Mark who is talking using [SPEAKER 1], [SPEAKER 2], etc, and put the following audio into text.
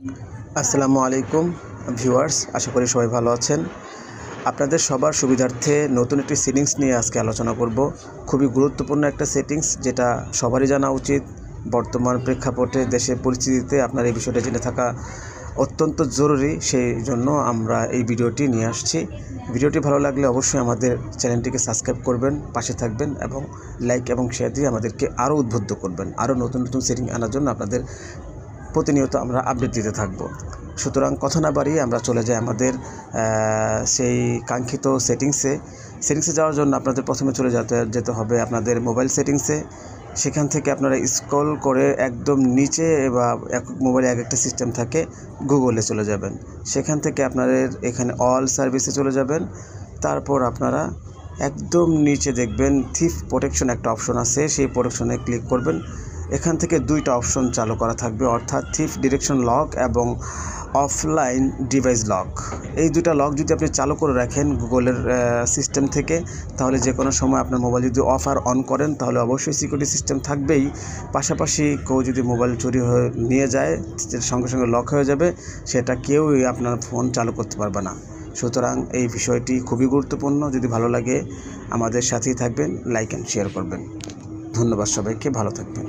[SPEAKER 1] আসসালামু আলাইকুম ভিউয়ার্স, আশা করি সবাই ভালো আছেন। আপনাদের সবার সুবিধার্থে নতুন একটি সেটিংস নিয়ে আজকে আলোচনা করব। খুবই গুরুত্বপূর্ণ একটা সেটিংস, যেটা সবারই জানা উচিত। বর্তমান প্রেক্ষাপটে দেশের পরিস্থিতিতে আপনার এই বিষয়টা জেনে থাকা অত্যন্ত জরুরি। সেই জন্য আমরা এই ভিডিওটি নিয়ে আসছি। ভিডিওটি ভালো লাগলে অবশ্যই আমাদের চ্যানেলটিকে সাবস্ক্রাইব করবেন, পাশে থাকবেন এবং লাইক এবং শেয়ার দিয়ে আমাদেরকে আরও উদ্বুদ্ধ করবেন। আরও নতুন নতুন সেটিং আনার জন্য আপনাদের প্রতিনিয়ত আমরা আপডেট দিতে থাকব। সুতরাং কথা না বাড়িয়ে আমরা চলে যাই আমাদের সেই কাঙ্ক্ষিত সেটিংসে যাওয়ার জন্য আপনাদের প্রথমে চলে যেতে হবে আপনাদের মোবাইল সেটিংসে। সেখান থেকে আপনারা স্ক্রল করে একদম নিচে, বা মোবাইলে এক একটা সিস্টেম থাকে, গুগলে চলে যাবেন। সেখান থেকে আপনাদের এখানে অল সার্ভিসে চলে যাবেন। তারপর আপনারা একদম নিচে দেখবেন থিফ প্রোটেকশন একটা অপশন আছে, সেই প্রোটেকশনে ক্লিক করবেন। এখান থেকে দুইটা অপশন চালু করা থাকবে, অর্থাৎ থিফ ডিটেকশন লক এবং অফলাইন ডিভাইস লক। এই দুইটা লক যদি আপনি চালু করে রাখেন গুগলের সিস্টেম থেকে, তাহলে যে কোনো সময় আপনার মোবাইল যদি অফ আর অন করেন, তাহলে অবশ্যই সিকিউরিটি সিস্টেম থাকবেই। পাশাপাশি কেউ যদি মোবাইল চুরি হয়ে নিয়ে যায়, সঙ্গে সঙ্গে লক হয়ে যাবে, সেটা কেউই আপনার ফোন চালু করতে পারবে না। সুতরাং এই বিষয়টি খুবই গুরুত্বপূর্ণ। যদি ভালো লাগে আমাদের সাথেই থাকবেন, লাইক অ্যান্ড শেয়ার করবেন। ধন্যবাদ সবাইকে, ভালো থাকবেন।